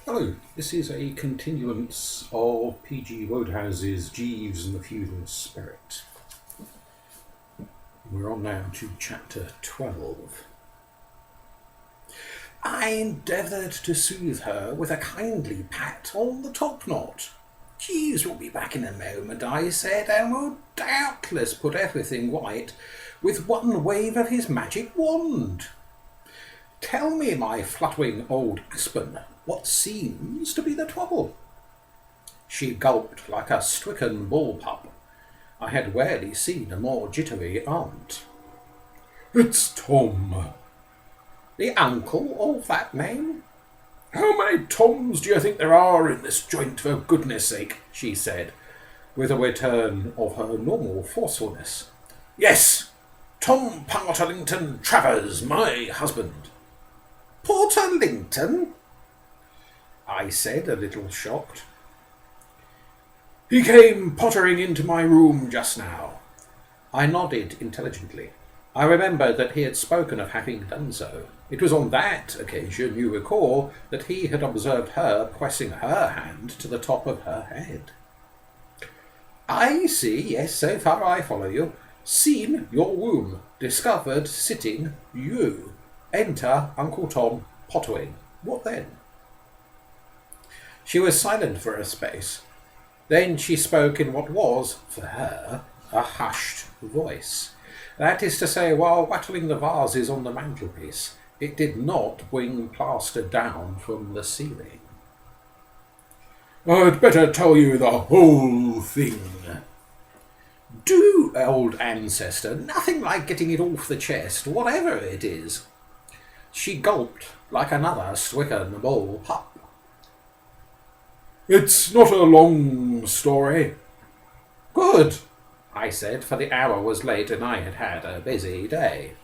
Hello, this is a continuance of P.G. Wodehouse's Jeeves and the Feudal Spirit. We're on now to chapter 12. I endeavoured to soothe her with a kindly pat on the top knot. Jeeves will be back in a moment, I said, and will doubtless put everything right with one wave of his magic wand. Tell me, my fluttering old aspen, what seems to be the trouble? She gulped like a stricken bull-pup. I had rarely seen a more jittery aunt. It's Tom. The uncle of that name? How many Toms do you think there are in this joint, for goodness sake? She said, with a return of her normal forcefulness. Yes, Tom Porterlington Travers, my husband. Porterlington? I said, a little shocked. He came pottering into my room just now. I nodded intelligently. I remembered that he had spoken of having done so. It was on that occasion, you recall, that he had observed her pressing her hand to the top of her head. I see, yes, so far I follow you. Seen your room, discovered sitting you. Enter Uncle Tom pottering. What then? She was silent for a space. Then she spoke in what was, for her, a hushed voice. That is to say, while rattling the vases on the mantelpiece, it did not bring plaster down from the ceiling. I'd better tell you the whole thing. Do, old ancestor, nothing like getting it off the chest, whatever it is. She gulped like another stricken bull-pup. It's not a long story. Good, I said, for the hour was late and I had had a busy day.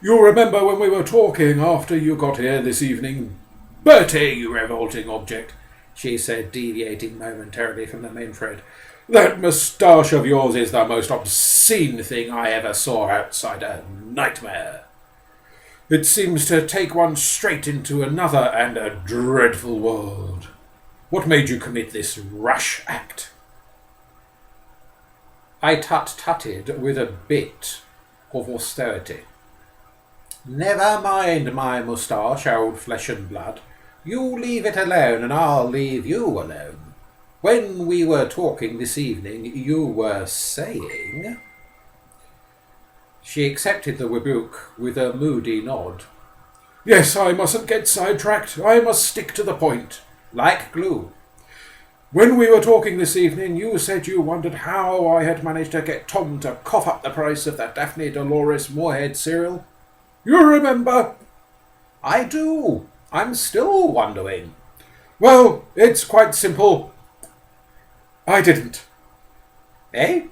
You remember when we were talking after you got here this evening? Bertie, you revolting object, she said, deviating momentarily from the main thread. That moustache of yours is the most obscene thing I ever saw outside a nightmare. It seems to take one straight into another and a dreadful world. What made you commit this rash act? I tut-tutted with a bit of austerity. Never mind my moustache, old flesh and blood. You leave it alone and I'll leave you alone. When we were talking this evening, you were saying... She accepted the rebuke with a moody nod. Yes, I mustn't get sidetracked. I must stick to the point. Like glue. When we were talking this evening, you said you wondered how I had managed to get Tom to cough up the price of that Daphne Dolores Moorhead cereal. You remember? I do. I'm still wondering. Well, it's quite simple. I didn't. Eh?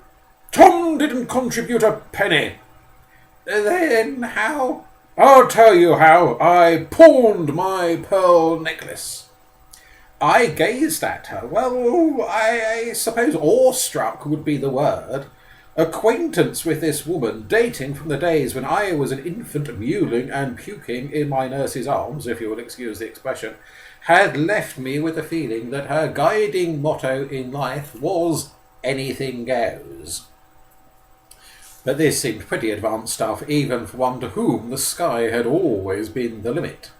Tom didn't contribute a penny. Then how? I'll tell you how. I pawned my pearl necklace. I gazed at her. Well, I suppose awestruck would be the word. Acquaintance with this woman, dating from the days when I was an infant mewling and puking in my nurse's arms, if you will excuse the expression, had left me with a feeling that her guiding motto in life was anything goes. But this seemed pretty advanced stuff, even for one to whom the sky had always been the limit.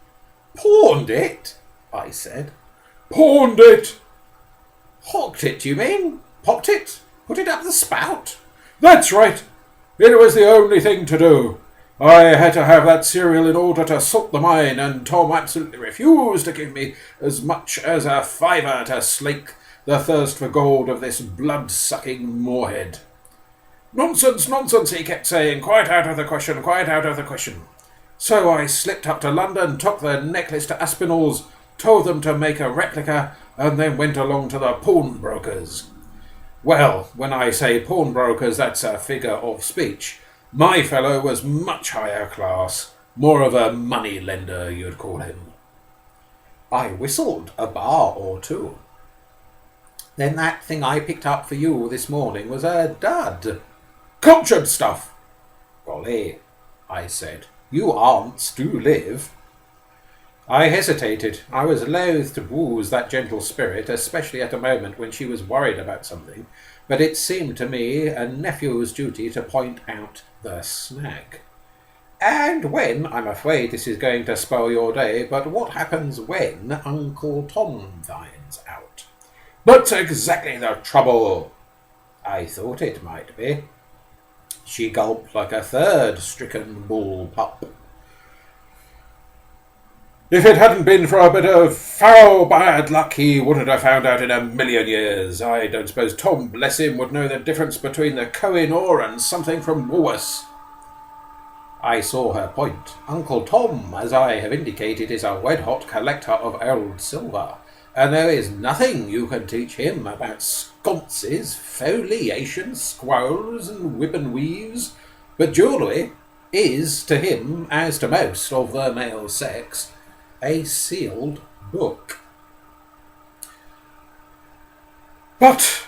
Pawned it? I said. Pawned it! Hocked it, you mean? Popped it? Put it up the spout? That's right. It was the only thing to do. I had to have that cereal in order to salt the mine, and Tom absolutely refused to give me as much as a fiver to slake the thirst for gold of this blood-sucking moorhead. Nonsense, nonsense, he kept saying. Quite out of the question, quite out of the question. So I slipped up to London, took the necklace to Aspinall's, told them to make a replica, and then went along to the pawnbrokers. Well, when I say pawnbrokers, that's a figure of speech. My fellow was much higher class, more of a money lender, you'd call him. I whistled a bar or two. Then that thing I picked up for you this morning was a dud. Cultured stuff. Golly, I said, you aunts do live. I hesitated. I was loath to woos that gentle spirit, especially at a moment when she was worried about something, but it seemed to me a nephew's duty to point out the snag. And when, I'm afraid this is going to spoil your day, but what happens when Uncle Tom finds out? That's exactly the trouble. I thought it might be. She gulped like a third stricken bull pup. If it hadn't been for a bit of foul bad luck, he wouldn't have found out in a million years. I don't suppose Tom, bless him, would know the difference between the Koh-i-Noor and something from Woolworths. I saw her point. Uncle Tom, as I have indicated, is a red-hot collector of old silver, and there is nothing you can teach him about sconces, foliation, squirrels, and whip and weaves. But jewellery is, to him, as to most of the male sex, a sealed book. But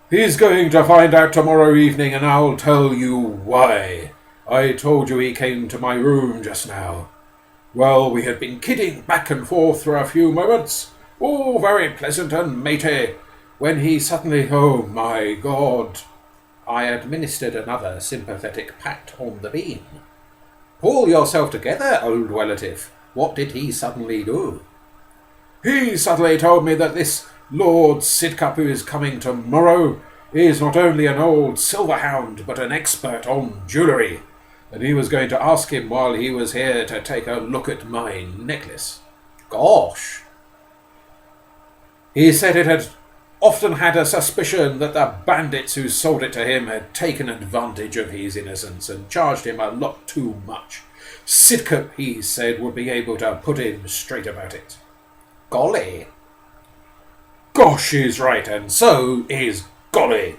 he's going to find out tomorrow evening, and I'll tell you why. I told you he came to my room just now. Well, we had been kidding back and forth for a few moments, all very pleasant and matey, when he suddenly, oh my God. I administered another sympathetic pat on the bean. Pull yourself together, old relative. What did he suddenly do? He suddenly told me that this Lord Sidcup who is coming tomorrow is not only an old silver hound, but an expert on jewellery, and he was going to ask him while he was here to take a look at my necklace. Gosh! He said it had often had a suspicion that the bandits who sold it to him had taken advantage of his innocence and charged him a lot too much. Sidcup, he said, would be able to put him straight about it. Golly! Gosh is right, and so is golly!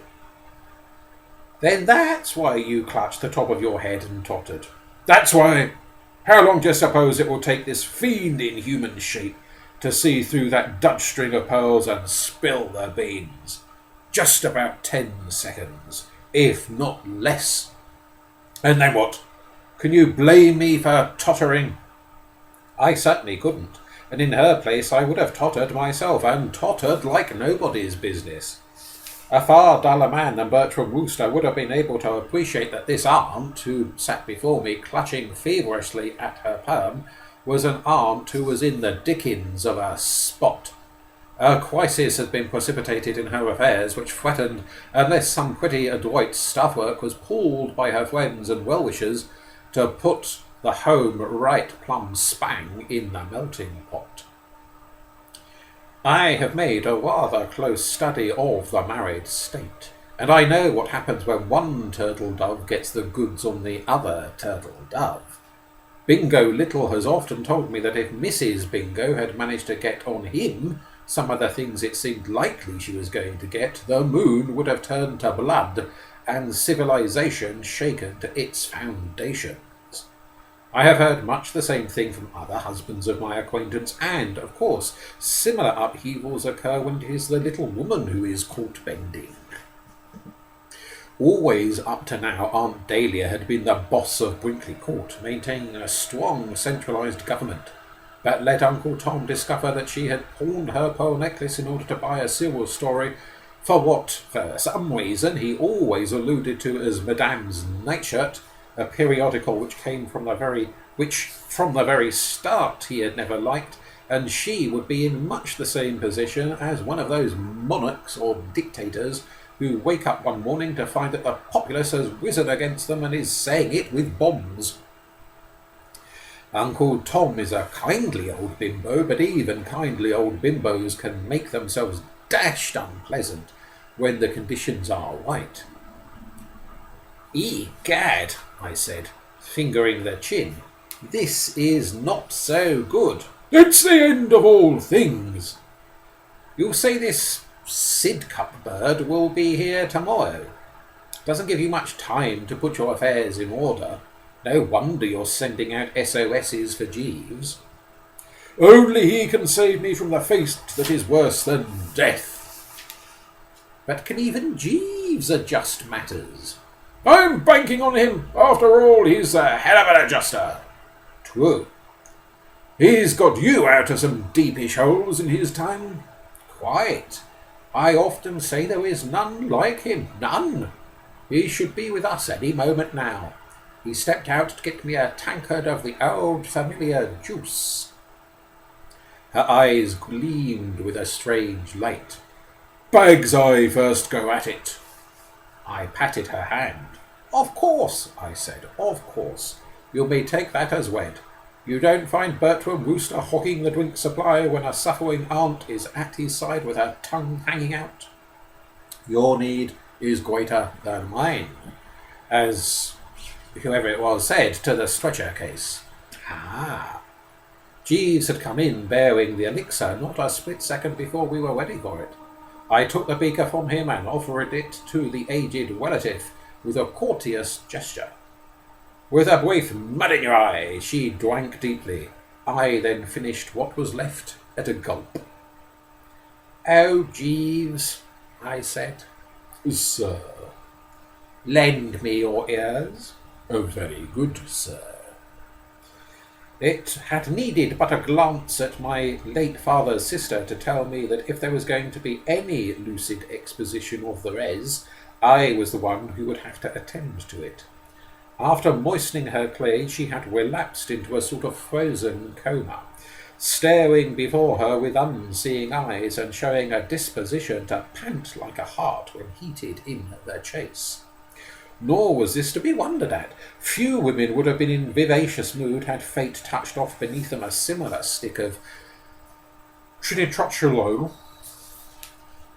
Then that's why you clutched the top of your head and tottered. That's why. How long do you suppose it will take this fiend in human shape to see through that Dutch string of pearls and spill the beans? Just about 10 seconds, if not less. And then what? Can you blame me for tottering? I certainly couldn't, and in her place I would have tottered myself, and tottered like nobody's business. A far duller man than Bertram Wooster would have been able to appreciate that this aunt, who sat before me clutching feverishly at her perm, was an aunt who was in the dickens of a spot. A crisis had been precipitated in her affairs, which threatened, unless some pretty adroit staff work was pulled by her friends and well-wishers, to put the home right plumb spang in the melting pot. I have made a rather close study of the married state, and I know what happens when one turtle dove gets the goods on the other turtle dove. Bingo Little has often told me that if Mrs. Bingo had managed to get on him some of the things it seemed likely she was going to get, the moon would have turned to blood and civilization shaken to its foundations. I have heard much the same thing from other husbands of my acquaintance, and, of course, similar upheavals occur when it is the little woman who is caught bending. Always up to now, Aunt Dahlia had been the boss of Brinkley Court, maintaining a strong centralised government, but let Uncle Tom discover that she had pawned her pearl necklace in order to buy a serial story for what, for some reason, he always alluded to as Madame's Nightshirt, a periodical which from the very start he had never liked, and she would be in much the same position as one of those monarchs or dictators who wake up one morning to find that the populace has risen against them and is saying it with bombs. Uncle Tom is a kindly old bimbo, but even kindly old bimbos can make themselves dashed unpleasant when the conditions are right. "Egad," I said, fingering the chin. "This is not so good." "It's the end of all things." "You say this Sidcup bird will be here tomorrow. Doesn't give you much time to put your affairs in order. No wonder you're sending out SOSs for Jeeves." "Only he can save me from the fate that is worse than death." "But can even Jeeves adjust matters?" "I'm banking on him. After all, he's a hell of an adjuster." "True. He's got you out of some deepish holes in his time. Quite. I often say there is none like him. None. He should be with us any moment now. He stepped out to get me a tankard of the old familiar juice. Her eyes gleamed with a strange light. Begs I first go at it. I patted her hand. Of course, I said, of course. You may take that as wed. You don't find Bertram Wooster hogging the drink supply when a suffering aunt is at his side with her tongue hanging out. Your need is greater than mine, as whoever it was said to the stretcher case. Ah. Jeeves had come in bearing the elixir not a split second before we were ready for it. I took the beaker from him and offered it to the aged relative with a courteous gesture. With a brief mud in your eye, she drank deeply. I then finished what was left at a gulp. Oh, Jeeves, I said. Sir. Lend me your ears. Oh, very good, sir. It had needed but a glance at my late father's sister to tell me that if there was going to be any lucid exposition of the res, I was the one who would have to attend to it. After moistening her clay, she had relapsed into a sort of frozen coma, staring before her with unseeing eyes and showing a disposition to pant like a hart when heated in the chase. Nor was this to be wondered at. Few women would have been in vivacious mood had fate touched off beneath them a similar stick of trinitrotulol.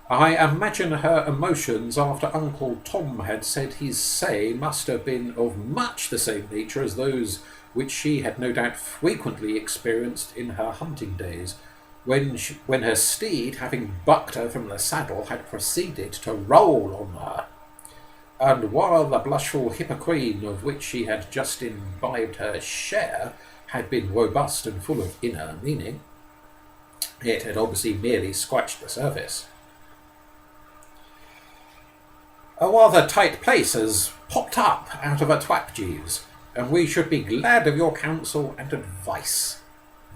I imagine her emotions after Uncle Tom had said his say must have been of much the same nature as those which she had no doubt frequently experienced in her hunting days, when her steed, having bucked her from the saddle, had proceeded to roll on her. And while the blushful hippocrene of which she had just imbibed her share had been robust and full of inner meaning, it had obviously merely scratched the surface. A rather tight place has popped up out of a twap, Jeeves, and we should be glad of your counsel and advice.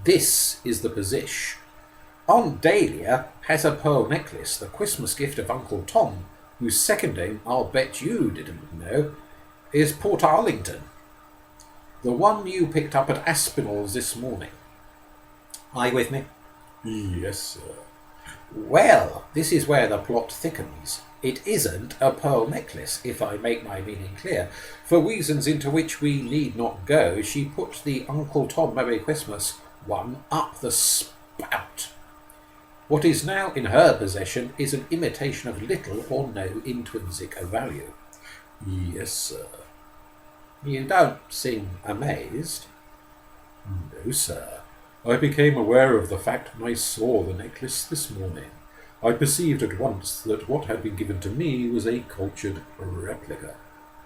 This is the position. Aunt Dahlia has a pearl necklace, the Christmas gift of Uncle Tom, whose second name, I'll bet you didn't know, is Port Arlington. The one you picked up at Aspinall's this morning. Are you with me? Yes, sir. Well, this is where the plot thickens. It isn't a pearl necklace, if I make my meaning clear. For reasons into which we need not go, she put the Uncle Tom Merry Christmas one up the spout. What is now in her possession is an imitation of little or no intrinsic value. Yes, sir. You don't seem amazed. No, sir. I became aware of the fact when I saw the necklace this morning. I perceived at once that what had been given to me was a cultured replica.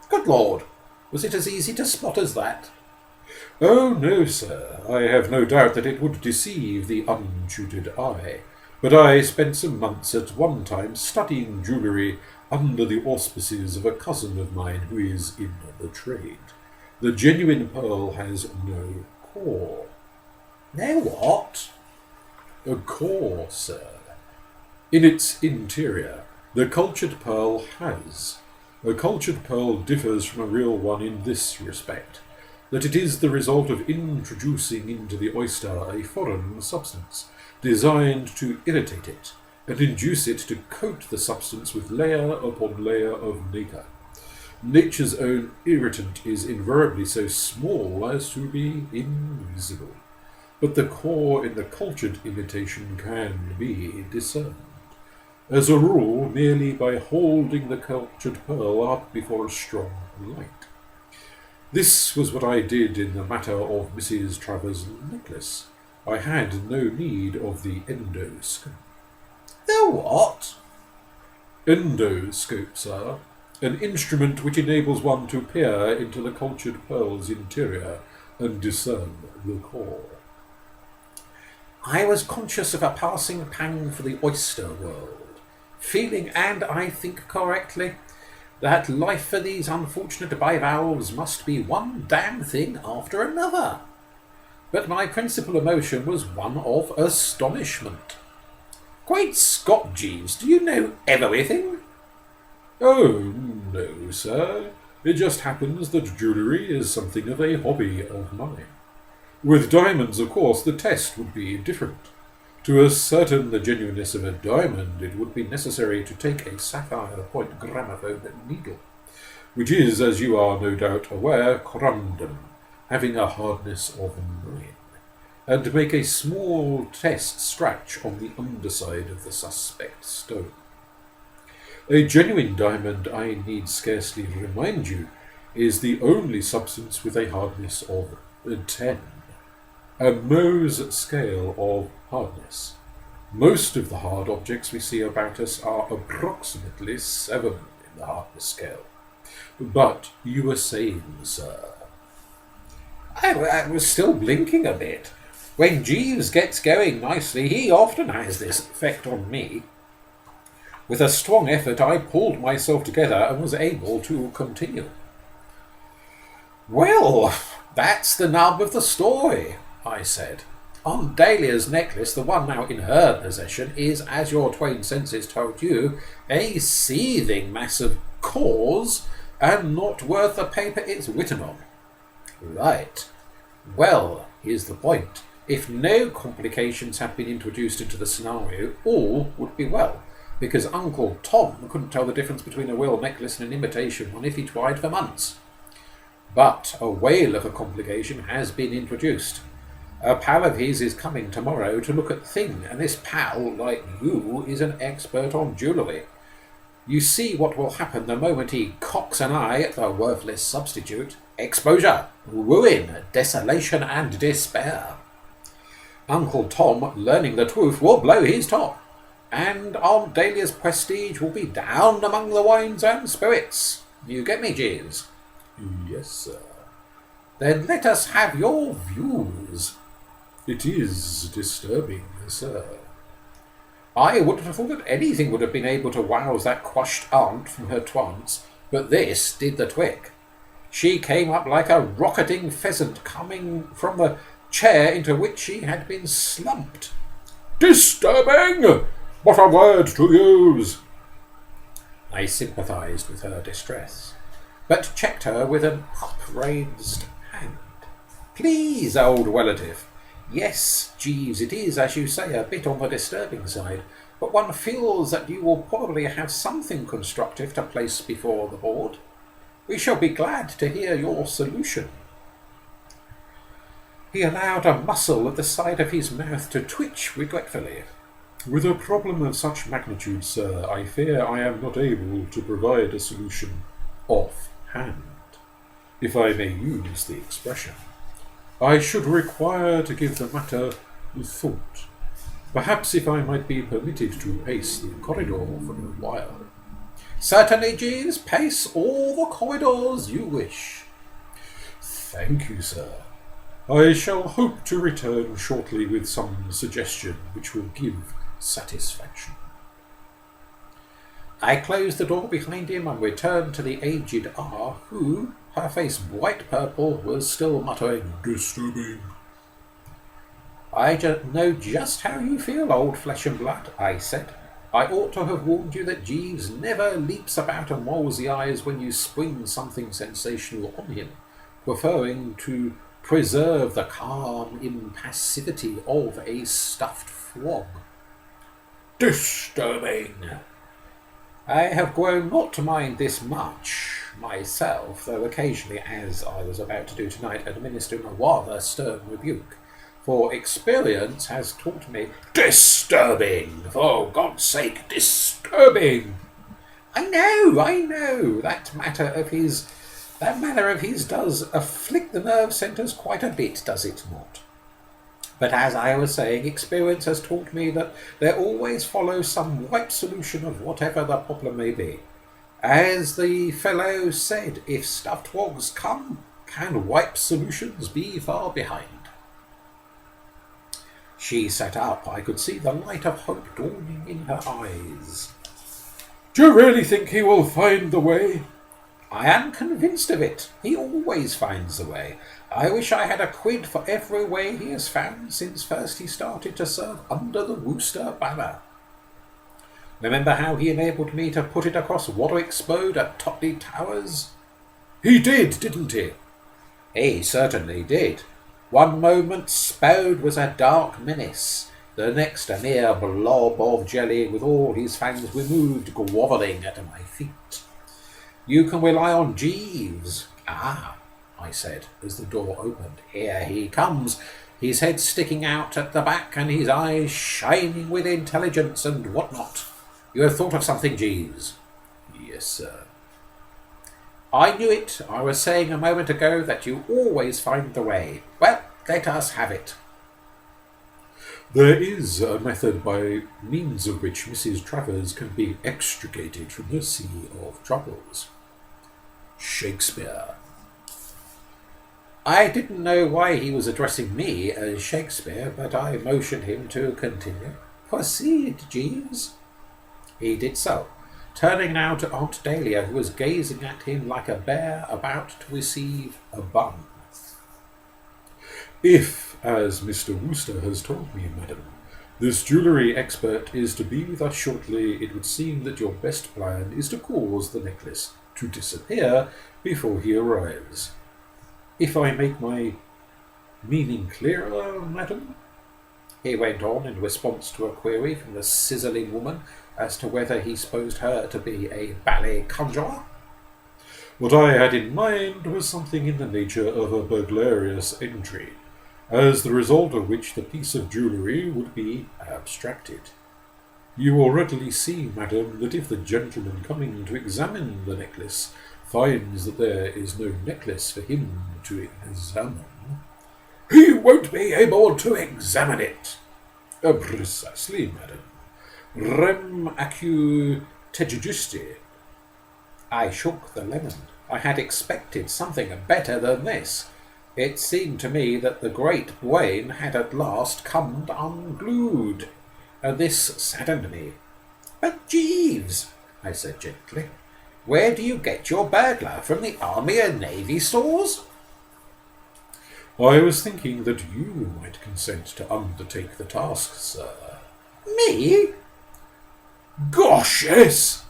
Good Lord! Was it as easy to spot as that? Oh, no, sir. I have no doubt that it would deceive the untutored eye. But I spent some months at one time studying jewellery under the auspices of a cousin of mine who is in the trade. The genuine pearl has no core. No what? A core, sir. In its interior, the cultured pearl has. A cultured pearl differs from a real one in this respect, that it is the result of introducing into the oyster a foreign substance, designed to irritate it, and induce it to coat the substance with layer upon layer of nacre. Nature's own irritant is invariably so small as to be invisible, but the core in the cultured imitation can be discerned, as a rule merely by holding the cultured pearl up before a strong light. This was what I did in the matter of Mrs. Travers' necklace. I had no need of the endoscope. The what? Endoscope, sir. An instrument which enables one to peer into the cultured pearl's interior and discern the core. I was conscious of a passing pang for the oyster world, feeling, and I think correctly, that life for these unfortunate bivalves must be one damn thing after another. but my principal emotion was one of astonishment. "Great Scott, Jeeves, do you know everything?" "Oh, no, sir. It just happens that jewellery is something of a hobby of mine. With diamonds, of course, the test would be different. To ascertain the genuineness of a diamond, it would be necessary to take a sapphire point gramophone needle, which is, as you are no doubt aware, corundum, having a hardness of 9, and make a small test scratch on the underside of the suspect stone. A genuine diamond, I need scarcely remind you, is the only substance with a hardness of 10, a Mohs scale of hardness. Most of the hard objects we see about us are approximately 7 in the hardness scale. But you were saying, sir?" I was still blinking a bit. When Jeeves gets going nicely, he often has this effect on me. With a strong effort, I pulled myself together and was able to continue. "Well, that's the nub of the story," I said. "Aunt Dahlia's necklace, the one now in her possession, is, as your twain senses told you, a seething mass of cause and not worth the paper it's written on." "Right. Well, here's the point. If no complications have been introduced into the scenario, all would be well, because Uncle Tom couldn't tell the difference between a real necklace and an imitation one if he tried for months. But a whale of a complication has been introduced. A pal of his is coming tomorrow to look at the thing, and this pal, like you, is an expert on jewellery. You see what will happen the moment he cocks an eye at the worthless substitute. Exposure, ruin, desolation, and despair. Uncle Tom, learning the truth, will blow his top, and Aunt Dahlia's prestige will be down among the wines and spirits. You get me, Jeeves?" "Yes, sir." "Then let us have your views." "It is disturbing, sir." "I wouldn't have thought that anything would have been able to rouse that crushed aunt from her trance, but this did the trick. She came up like a rocketing pheasant coming from the chair into which she had been slumped." "Disturbing! What a word to use!" I sympathised with her distress, but checked her with an upraised hand. "Please, old relative. Yes, Jeeves, it is, as you say, a bit on the disturbing side, but one feels that you will probably have something constructive to place before the board. We shall be glad to hear your solution." He allowed a muscle at the side of his mouth to twitch regretfully. "With a problem of such magnitude, sir, I fear I am not able to provide a solution off-hand, if I may use the expression. I should require to give the matter thought. Perhaps if I might be permitted to pace the corridor for a while." "Certainly, Jeeves, pace all the corridors you wish." "Thank you, sir. I shall hope to return shortly with some suggestion which will give satisfaction." I closed the door behind him and returned to the aged R, who, her face bright purple, was still muttering, "Disturbing." "I know just how you feel, old flesh and blood," I said. "I ought to have warned you that Jeeves never leaps about and rolls the eyes when you spring something sensational on him, preferring to preserve the calm impassivity of a stuffed frog." "Disturbing." I have grown not to mind this much myself, though occasionally, as I was about to do tonight, administering a rather stern rebuke, for experience has taught me, "Disturbing! For God's sake, disturbing!" I know, that manner of his does afflict the nerve centres quite a bit, does it not? But as I was saying, experience has taught me that there always follows some ripe solution of whatever the problem may be. As the fellow said, if stuffed frogs come, can ripe solutions be far behind? She sat up. I could see the light of hope dawning in her eyes. "Do you really think he will find the way?" I am convinced of it. He always finds a way. I wish I had a quid for every way he has found since first he started to serve under the Worcester banner. Remember how he enabled me to put it across Warwick's Road at Totley Towers? He did, didn't he? He certainly did. One moment Spode was a dark menace, the next a mere blob of jelly with all his fangs removed, grovelling at my feet. You can rely on Jeeves. Ah, I said, as the door opened. Here he comes, his head sticking out at the back and his eyes shining with intelligence and what-not. You have thought of something, Jeeves? Yes, sir. I knew it. I was saying a moment ago that you always find the way. Well, let us have it. There is a method by means of which Mrs. Travers can be extricated from the sea of troubles. Shakespeare. I didn't know why he was addressing me as Shakespeare, but I motioned him to continue. Proceed, Jeeves. He did so, turning now to Aunt Dahlia, who was gazing at him like a bear about to receive a bun. If, as Mr. Wooster has told me, madam, this jewellery expert is to be with us shortly, it would seem that your best plan is to cause the necklace to disappear before he arrives. If I make my meaning clearer, madam? He went on in response to a query from the sizzling woman as to whether he supposed her to be a ballet conjurer. What I had in mind was something in the nature of a burglarious entry, as the result of which the piece of jewellery would be abstracted. You will readily see, madam, that if the gentleman coming to examine the necklace finds that there is no necklace for him to examine, he won't be able to examine it. Precisely, madam. Rem acu tegiusti. I shook the lemon. I had expected something better than this. It seemed to me that the great brain had at last come unglued, and this saddened me. But Jeeves, I said gently, where do you get your burglar? From the Army and Navy stores? I was thinking that you might consent to undertake the task, sir. Me? Gosh, yes,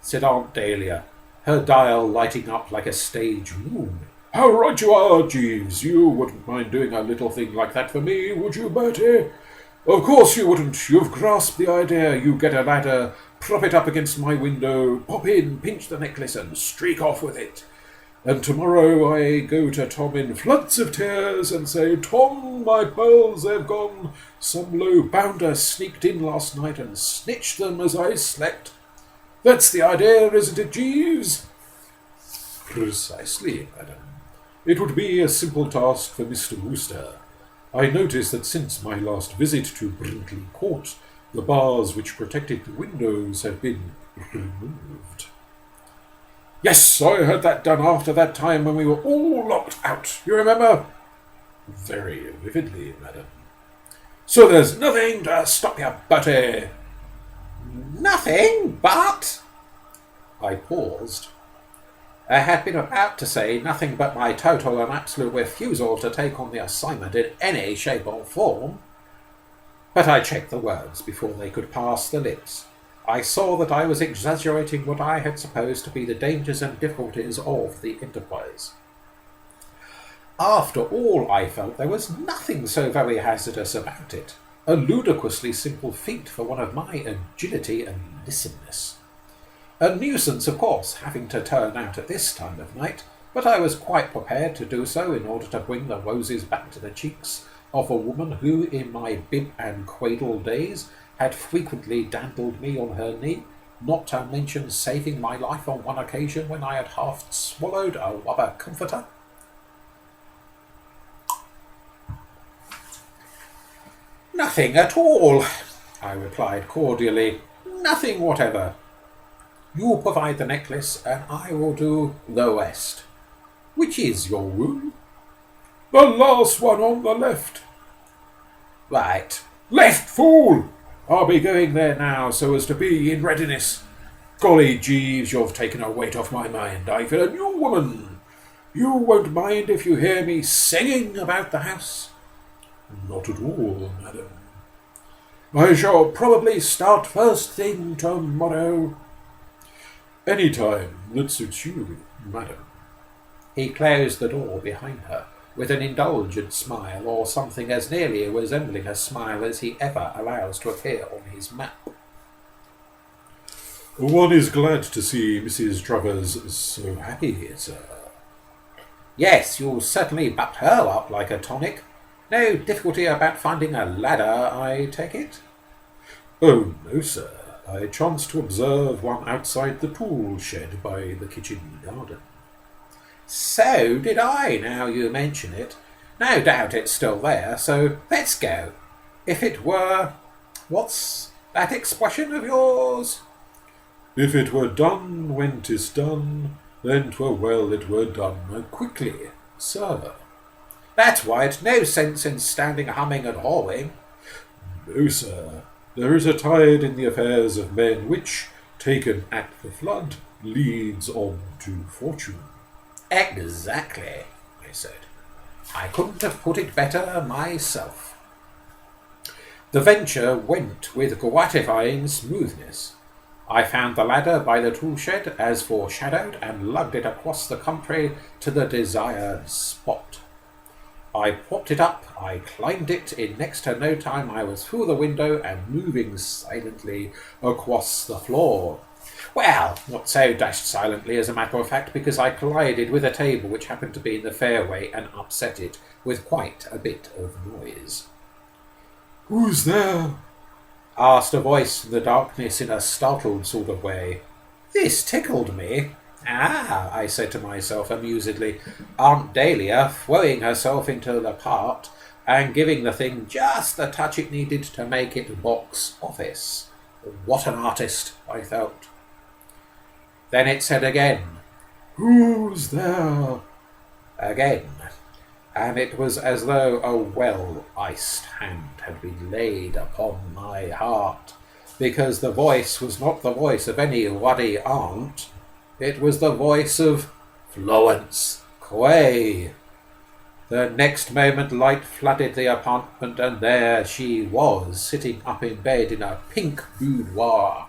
said Aunt Dahlia, her dial lighting up like a stage moon. How right you are, Jeeves. You wouldn't mind doing a little thing like that for me, would you, Bertie? Of course you wouldn't. You've grasped the idea. You get a ladder, prop it up against my window, pop in, pinch the necklace and streak off with it. And tomorrow I go to Tom in floods of tears and say, Tom, my pearls, they've gone. Some low bounder sneaked in last night and snitched them as I slept. That's the idea, isn't it, Jeeves? Precisely, madam. It would be a simple task for Mr. Wooster. I notice that since my last visit to Brinkley Court, the bars which protected the windows have been removed. Yes, I had that done after that time when we were all locked out. You remember? Very vividly, madam. So there's nothing to stop you, Bertie. Nothing but... I paused. I had been about to say nothing but my total and absolute refusal to take on the assignment in any shape or form, but I checked the words before they could pass the lips. I saw that I was exaggerating what I had supposed to be the dangers and difficulties of the enterprise. After all, I felt there was nothing so very hazardous about it. A ludicrously simple feat for one of my agility and lissomeness. A nuisance, of course, having to turn out at this time of night, but I was quite prepared to do so in order to bring the roses back to the cheeks of a woman who, in my bib and cradle days, had frequently dandled me on her knee, not to mention saving my life on one occasion when I had half swallowed a rubber comforter. Nothing at all, I replied cordially. Nothing whatever. You provide the necklace, and I will do the rest. Which is your room? The last one on the left. Right. Left, fool! I'll be going there now so as to be in readiness. Golly, Jeeves, you've taken a weight off my mind. I feel a new woman. You won't mind if you hear me singing about the house? Not at all, madam. I shall probably start first thing tomorrow. Any time that suits you, madam. He closed the door behind her with an indulgent smile, or something as nearly resembling a smile as he ever allows to appear on his map. One is glad to see Mrs. Travers so happy, sir. Yes, you certainly bucked her up like a tonic. No difficulty about finding a ladder, I take it? Oh, no, sir. I chanced to observe one outside the tool shed by the kitchen garden. So did I, now you mention it. No doubt it's still there, so let's go. If it were... What's that expression of yours? If it were done when 'tis done, then 'twere well it were done quickly, sir. That's right, no sense in standing humming and hawing. No, sir. There is a tide in the affairs of men which, taken at the flood, leads on to fortune. Exactly, I said. I couldn't have put it better myself. The venture went with gratifying smoothness. I found the ladder by the tool shed as foreshadowed and lugged it across the country to the desired spot. I propped it up, I climbed it, in next to no time I was through the window and moving silently across the floor. Well, not so dashed silently as a matter of fact, because I collided with a table which happened to be in the fairway and upset it with quite a bit of noise. Who's there? Asked a voice in the darkness in a startled sort of way. This tickled me. Ah, I said to myself amusedly, Aunt Dahlia throwing herself into the part and giving the thing just the touch it needed to make it box office. What an artist, I felt. Then it said again, Who's there? Again, and it was as though a well-iced hand had been laid upon my heart, because the voice was not the voice of any ruddy aunt. It was the voice of Florence Quay. The next moment light flooded the apartment, and there she was, sitting up in bed in a pink boudoir,